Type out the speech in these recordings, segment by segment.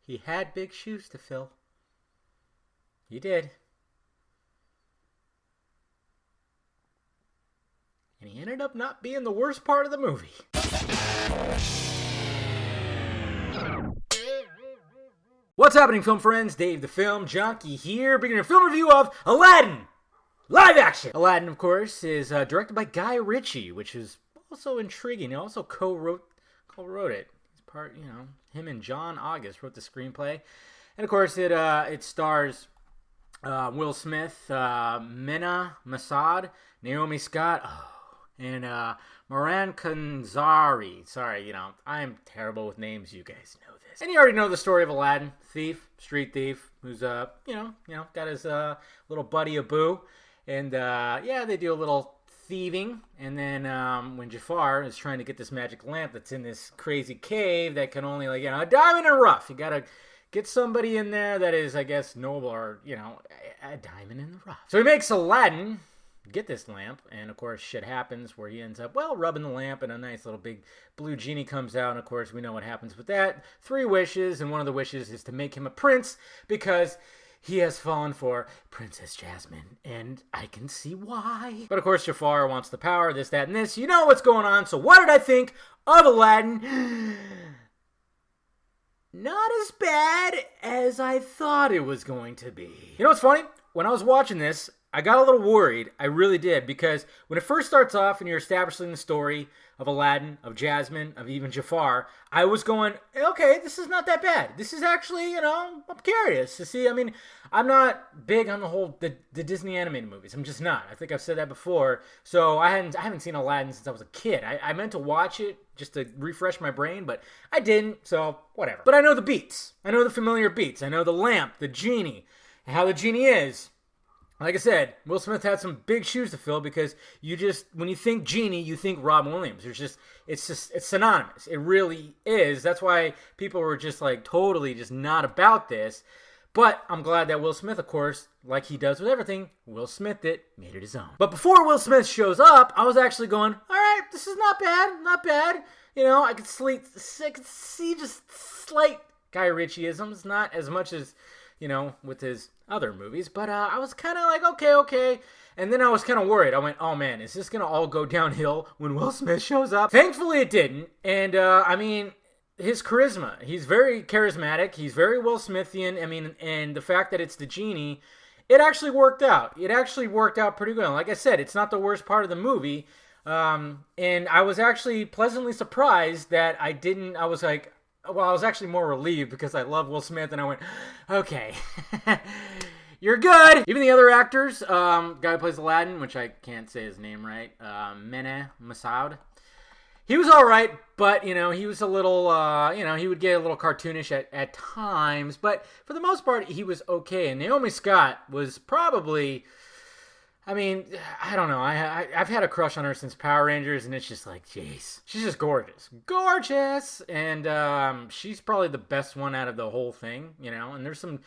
He had big shoes to fill. He did. And he ended up not being the worst part of the movie. What's happening, film friends? Dave the Film Junkie here, bringing a film review of Aladdin! Live action! Aladdin, of course, is directed by Guy Ritchie, which is also intriguing. He also co-wrote it. He's part, him and John August wrote the screenplay. And, of course, it stars Will Smith, Mena Massoud, Naomi Scott, and Moran Kenzari. Sorry, I'm terrible with names. You guys know this. And you already know the story of Aladdin, street thief, who's got his little buddy Abu, and they do a little thieving. And then when Jafar is trying to get this magic lamp that's in this crazy cave that can only a diamond in the rough. You gotta get somebody in there that is, I guess, noble or a diamond in the rough. So he makes Aladdin get this lamp, and of course shit happens where he ends up rubbing the lamp, and a nice little big blue genie comes out, and of course we know what happens with that. 3 wishes, and one of the wishes is to make him a prince because he has fallen for Princess Jasmine, and I can see why. But of course Jafar wants the power, this, that, and this. You know what's going on. So what did I think of Aladdin? Not as bad as I thought it was going to be. You know what's funny? When I was watching this, I got a little worried. I really did, because when it first starts off and you're establishing the story of Aladdin, of Jasmine, of even Jafar, I was going, okay, this is not that bad. This is actually, I'm curious to see. I mean, I'm not big on the Disney animated movies. I'm just not. I think I've said that before. So I haven't seen Aladdin since I was a kid. I meant to watch it just to refresh my brain, but I didn't, so whatever. But I know the beats. I know the familiar beats. I know the lamp, the genie, and how the genie is. Like I said, Will Smith had some big shoes to fill, because when you think genie, you think Robin Williams. It's synonymous. It really is. That's why people were just totally just not about this. But I'm glad that Will Smith, of course, like he does with everything, Will Smith made it his own. But before Will Smith shows up, I was actually going, all right, this is not bad. I could see just slight Guy Ritchie-isms, not as much as with his other movies, but I was kind of like, okay, and then I was kind of worried. I went, oh man, is this gonna all go downhill when Will Smith shows up? Thankfully it didn't, and his charisma, he's very charismatic, he's very Will Smithian, and the fact that it's the genie, it actually worked out. It actually worked out pretty good. Like I said, it's not the worst part of the movie, and I was actually pleasantly surprised that I was like, well, I was actually more relieved because I love Will Smith, and I went, okay, you're good. Even the other actors, guy who plays Aladdin, which I can't say his name right, Mena Massoud, he was all right, but, he was a little, he would get a little cartoonish at times, but for the most part, he was okay. And Naomi Scott was probably, I don't know. I've had a crush on her since Power Rangers, and it's just like, jeez. She's just gorgeous. Gorgeous! And she's probably the best one out of the whole thing, And there's some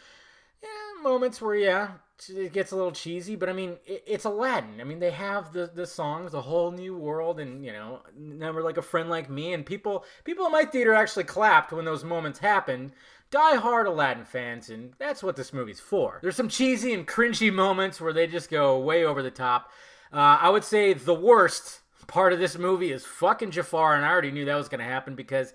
moments where, it gets a little cheesy, but it's Aladdin. They have the songs, A Whole New World, and, Never Like a Friend Like Me, and people in my theater actually clapped when those moments happened. Die-hard Aladdin fans, and that's what this movie's for. There's some cheesy and cringy moments where they just go way over the top. I would say the worst part of this movie is fucking Jafar, and I already knew that was going to happen because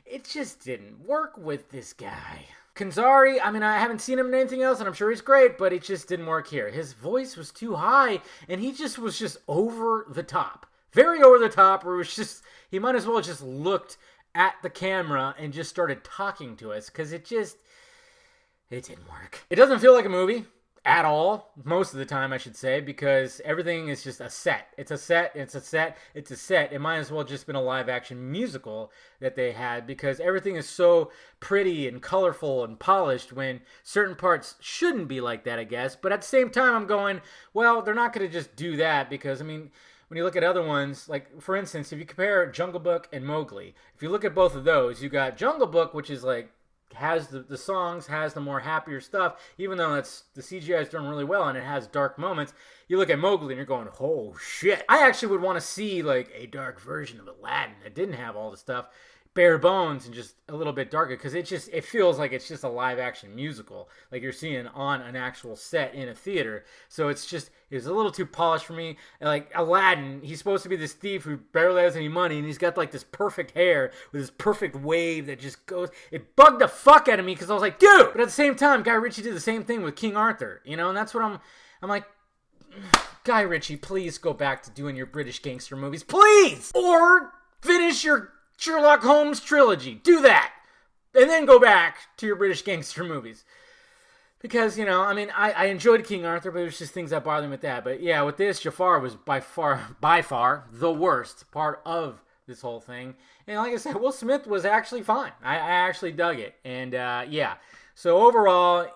it just didn't work with this guy. Kenzari, I haven't seen him in anything else, and I'm sure he's great, but it just didn't work here. His voice was too high, and he just was just over the top. Very over the top, where it was just, he might as well have just looked at the camera and just started talking to us, because it didn't work. It doesn't feel like a movie at all, most of the time I should say, because everything is just a set. It's a set. It might as well just been a live action musical that they had, because everything is so pretty and colorful and polished when certain parts shouldn't be like that, I guess. But at the same time, I'm going, well, they're not going to just do that, because when you look at other ones, like, for instance, if you compare Jungle Book and Mowgli, if you look at both of those, you got Jungle Book, which is has the songs, has the more happier stuff, even though the CGI is done really well and it has dark moments. You look at Mowgli and you're going, oh shit. I actually would want to see a dark version of Aladdin that didn't have all the stuff. bare bones and just a little bit darker, because it feels like it's just a live action musical, like you're seeing on an actual set in a theater. So it's a little too polished for me. Like Aladdin, he's supposed to be this thief who barely has any money, and he's got like this perfect hair with this perfect wave that just goes. It bugged the fuck out of me because I was like, dude. But at the same time, Guy Ritchie did the same thing with King Arthur, and that's what I'm like, Guy Ritchie, please go back to doing your British gangster movies, please, or finish your Sherlock Holmes trilogy. Do that. And then go back to your British gangster movies. Because, I enjoyed King Arthur, but there's just things that bother me with that. But yeah, with this, Jafar was by far the worst part of this whole thing. And like I said, Will Smith was actually fine. I actually dug it. And yeah. So overall,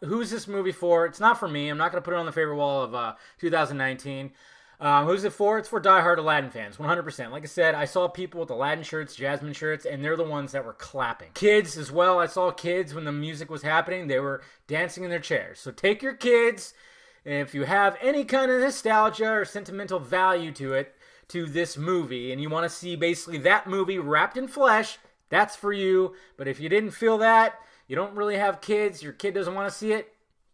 who's this movie for? It's not for me. I'm not going to put it on the favorite wall of 2019. Who's it for? It's for diehard Aladdin fans, 100%. Like I said, I saw people with Aladdin shirts, Jasmine shirts, and they're the ones that were clapping. Kids as well. I saw kids when the music was happening. They were dancing in their chairs. So take your kids, and if you have any kind of nostalgia or sentimental value to this movie, and you want to see basically that movie wrapped in flesh, that's for you. But if you didn't feel that, you don't really have kids, your kid doesn't want to see it,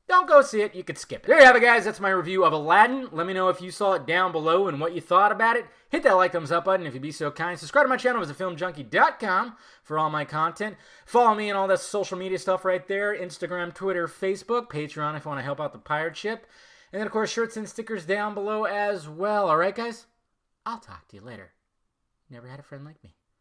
don't go see it. You could skip it. There you have it, guys. That's my review of Aladdin. Let me know if you saw it down below and what you thought about it. Hit that like, thumbs up button if you'd be so kind. Subscribe to my channel, visitfilmjunkie.com for all my content. Follow me and all that social media stuff right there. Instagram, Twitter, Facebook, Patreon if you want to help out the pirate ship. And then, of course, shirts and stickers down below as well. All right, guys? I'll talk to you later. Never had a friend like me.